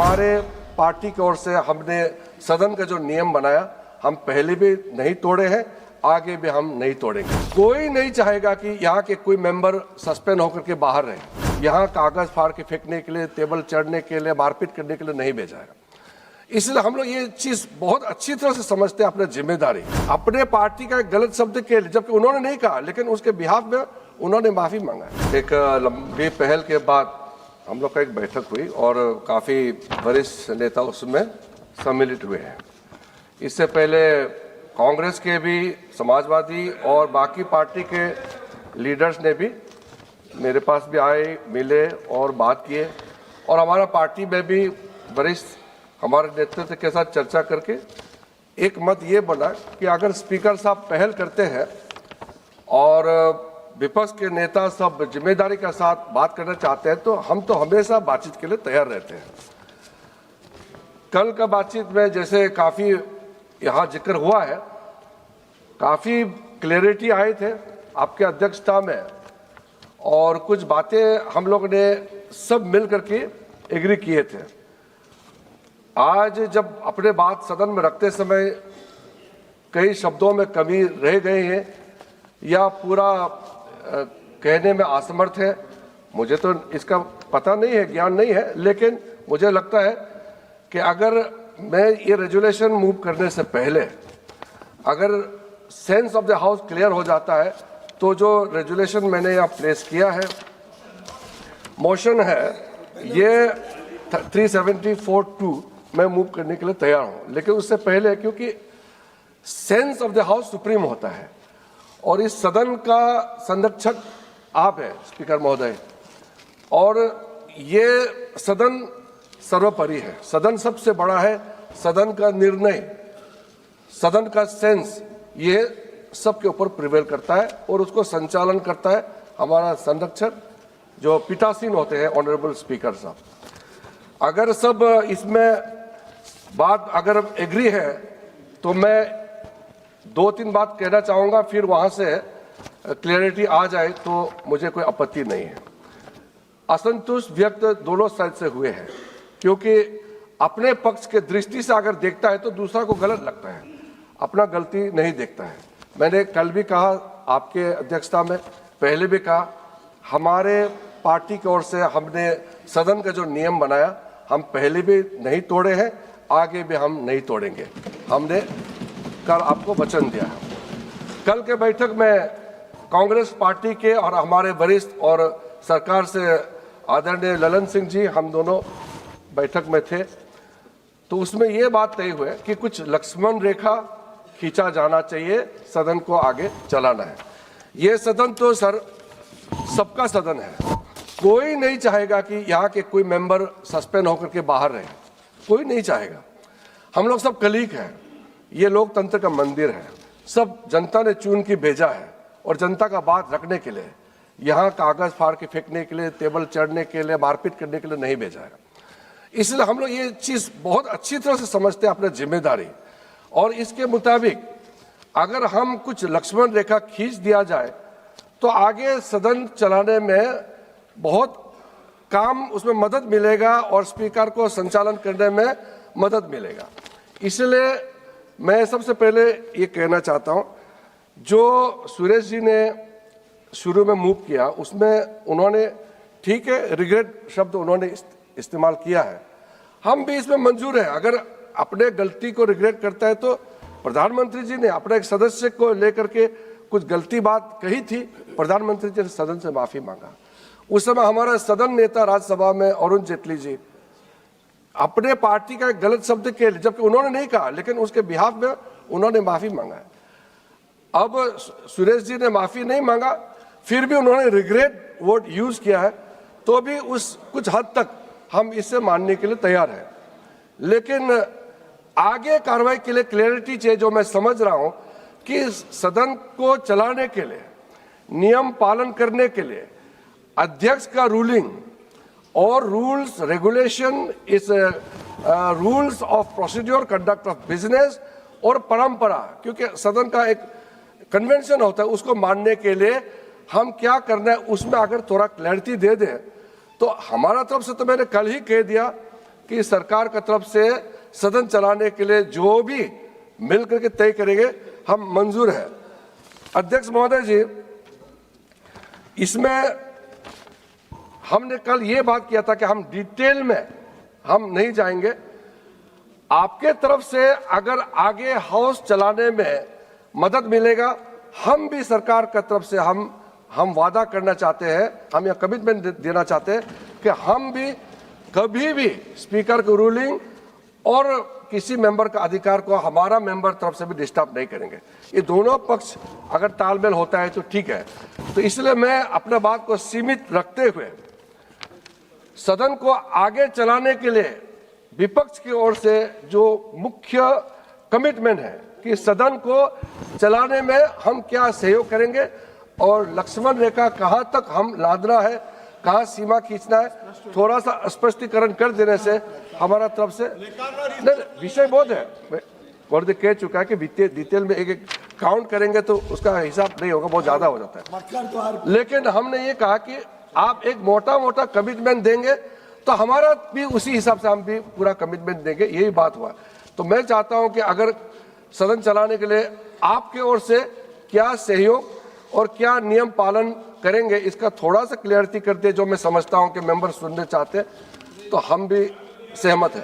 हमारे पार्टी की ओर से हमने सदन का जो नियम बनाया, हम पहले भी नहीं तोड़े हैं, आगे भी हम नहीं तोड़ेंगे। कोई नहीं चाहेगा कि यहाँ के कोई मेंबर सस्पेंड होकर के बाहर रहे। यहाँ कागज फाड़ के फेंकने के लिए, टेबल चढ़ने के लिए, मारपीट करने के लिए नहीं भेजा है। इसलिए हम लोग ये चीज बहुत अच्छी तरह से समझते हैं, अपनी जिम्मेदारी। अपने पार्टी का एक गलत शब्द के लिए, जबकि उन्होंने नहीं कहा, लेकिन उसके बिहाफ में उन्होंने माफी मांगा। एक लंबी पहल के बाद हम लोग का एक बैठक हुई और काफी वरिष्ठ नेता उसमें सम्मिलित हुए हैं। इससे पहले कांग्रेस के भी, समाजवादी और बाकी पार्टी के लीडर्स ने भी मेरे पास भी आए, मिले और बात किए। और हमारा पार्टी में भी वरिष्ठ हमारे नेतृत्व के साथ चर्चा करके एक मत ये बना कि अगर स्पीकर साहब पहल करते हैं और विपक्ष के नेता सब जिम्मेदारी के साथ बात करना चाहते हैं, तो हम तो हमेशा बातचीत के लिए तैयार रहते हैं। कल का बातचीत में जैसे काफ़ी यहाँ जिक्र हुआ है, काफ़ी क्लैरिटी आए थे आपके अध्यक्षता में, और कुछ बातें हम लोग ने सब मिल करके एग्री किए थे। आज जब अपने बात सदन में रखते समय कई शब्दों में कमी रह गई है या पूरा कहने में असमर्थ है, मुझे तो इसका पता नहीं है, ज्ञान नहीं है, लेकिन मुझे लगता है कि अगर मैं ये रेजुलेशन मूव करने से पहले अगर sense of the house clear हो जाता है, तो जो रेजुलेशन मैंने यहाँ प्लेस किया है, मोशन है, ये 374(2) मैं मूव करने के लिए तैयार हूँ। लेकिन उससे पहले, क्योंकि sense of the house supreme होता है और इस सदन का संरक्षक आप है स्पीकर महोदय, और ये सदन सर्वोपरि है, सदन सबसे बड़ा है, सदन का निर्णय, सदन का सेंस, ये सबके ऊपर प्रिवेल करता है और उसको संचालन करता है हमारा संरक्षक जो पीठासीन होते हैं, ऑनरेबल स्पीकर साहब। अगर सब इसमें बात अगर एग्री है तो मैं 2-3 बात कहना चाहूँगा, फिर वहाँ से क्लैरिटी आ जाए तो मुझे कोई आपत्ति नहीं है। असंतुष्ट व्यक्त दोनों साइड से हुए हैं, क्योंकि अपने पक्ष के दृष्टि से अगर देखता है तो दूसरा को गलत लगता है, अपना गलती नहीं देखता है। मैंने कल भी कहा, आपके अध्यक्षता में पहले भी कहा, हमारे पार्टी की ओर से हमने सदन का जो नियम बनाया, हम पहले भी नहीं तोड़े हैं, आगे भी हम नहीं तोड़ेंगे। हमने कल आपको वचन दिया है। कल के बैठक में कांग्रेस पार्टी के और हमारे वरिष्ठ और सरकार से आदरणीय ललन सिंह जी, हम दोनों बैठक में थे, तो उसमें ये बात तय हुई कि कुछ लक्ष्मण रेखा खींचा जाना चाहिए, सदन को आगे चलाना है। ये सदन तो सर सबका सदन है, कोई नहीं चाहेगा कि यहाँ के कोई मेंबर सस्पेंड होकर के बाहर रहे, कोई नहीं चाहेगा। हम लोग सब कलीग हैं, ये लोकतंत्र का मंदिर है, सब जनता ने चुन के भेजा है और जनता का बात रखने के लिए, यहाँ कागज फाड़ के फेंकने के लिए, टेबल चढ़ने के लिए, मारपीट करने के लिए नहीं भेजा है। इसलिए हम लोग ये चीज़ बहुत अच्छी तरह से समझते हैं, अपनी जिम्मेदारी, और इसके मुताबिक अगर हम कुछ लक्ष्मण रेखा खींच दिया जाए तो आगे सदन चलाने में बहुत काम, उसमें मदद मिलेगा और स्पीकर को संचालन करने में मदद मिलेगा। इसलिए मैं सबसे पहले ये कहना चाहता हूँ, जो सुरेश जी ने शुरू में मूव किया उसमें उन्होंने, ठीक है, रिग्रेट शब्द उन्होंने इस्तेमाल किया है, हम भी इसमें मंजूर है। अगर अपने गलती को रिग्रेट करता है तो प्रधानमंत्री जी ने अपने एक सदस्य को लेकर के कुछ गलती बात कही थी, प्रधानमंत्री जी ने सदन से माफी मांगा। उस समय हमारा सदन नेता राज्यसभा में अरुण जेटली जी अपने पार्टी का एक गलत शब्द के लिए, जबकि उन्होंने नहीं कहा, लेकिन उसके बिहाफ में उन्होंने माफी मांगा है। अब सुरेश जी ने माफी नहीं मांगा, फिर भी उन्होंने रिग्रेट वर्ड यूज किया है, तो भी उस कुछ हद तक हम इसे मानने के लिए तैयार हैं। लेकिन आगे कार्रवाई के लिए क्लैरिटी चाहिए, जो मैं समझ रहा हूं कि सदन को चलाने के लिए, नियम पालन करने के लिए अध्यक्ष का रूलिंग और रूल्स रेगुलेशन, इस rules of procedure, conduct of business और परंपरा, क्योंकि सदन का एक कन्वेंशन होता है, उसको मानने के लिए हम क्या करना है, उसमें अगर थोड़ा क्लैरिटी दे दें तो हमारा तरफ से, तो मैंने कल ही कह दिया कि सरकार की तरफ से सदन चलाने के लिए जो भी मिल करके तय करेंगे हम मंजूर है। अध्यक्ष महोदय जी, इसमें हमने कल ये बात किया था कि हम डिटेल में हम नहीं जाएंगे। आपके तरफ से अगर आगे हाउस चलाने में मदद मिलेगा, हम भी सरकार की तरफ से हम वादा करना चाहते हैं, हम यह कमिटमेंट देना चाहते हैं कि हम भी कभी भी स्पीकर की रूलिंग और किसी मेंबर का अधिकार को हमारा मेंबर तरफ से भी डिस्टर्ब नहीं करेंगे। ये दोनों पक्ष अगर तालमेल होता है तो ठीक है। तो इसलिए मैं अपने बात को सीमित रखते हुए सदन को आगे चलाने के लिए विपक्ष की ओर से जो मुख्य कमिटमेंट है कि सदन को चलाने में हम क्या सहयोग करेंगे और लक्ष्मण रेखा कहां तक हम लादना है, कहां सीमा खींचना है, थोड़ा सा स्पष्टीकरण कर देने से हमारा तरफ से नहीं, विषय बहुत है। वर्दी कह चुका है कि डिटेल में एक काउंट करेंगे तो उसका हिसाब नहीं होगा, बहुत ज्यादा हो जाता है। लेकिन हमने ये कहा कि आप एक मोटा मोटा कमिटमेंट देंगे तो हमारा भी उसी हिसाब से हम भी पूरा कमिटमेंट देंगे, यही बात हुआ। तो मैं चाहता हूं कि अगर सदन चलाने के लिए आपके ओर से क्या सहयोग और क्या नियम पालन करेंगे, इसका थोड़ा सा क्लियरिटी कर दे, जो मैं समझता हूं कि मेंबर सुनने चाहते, तो हम भी सहमत हैं।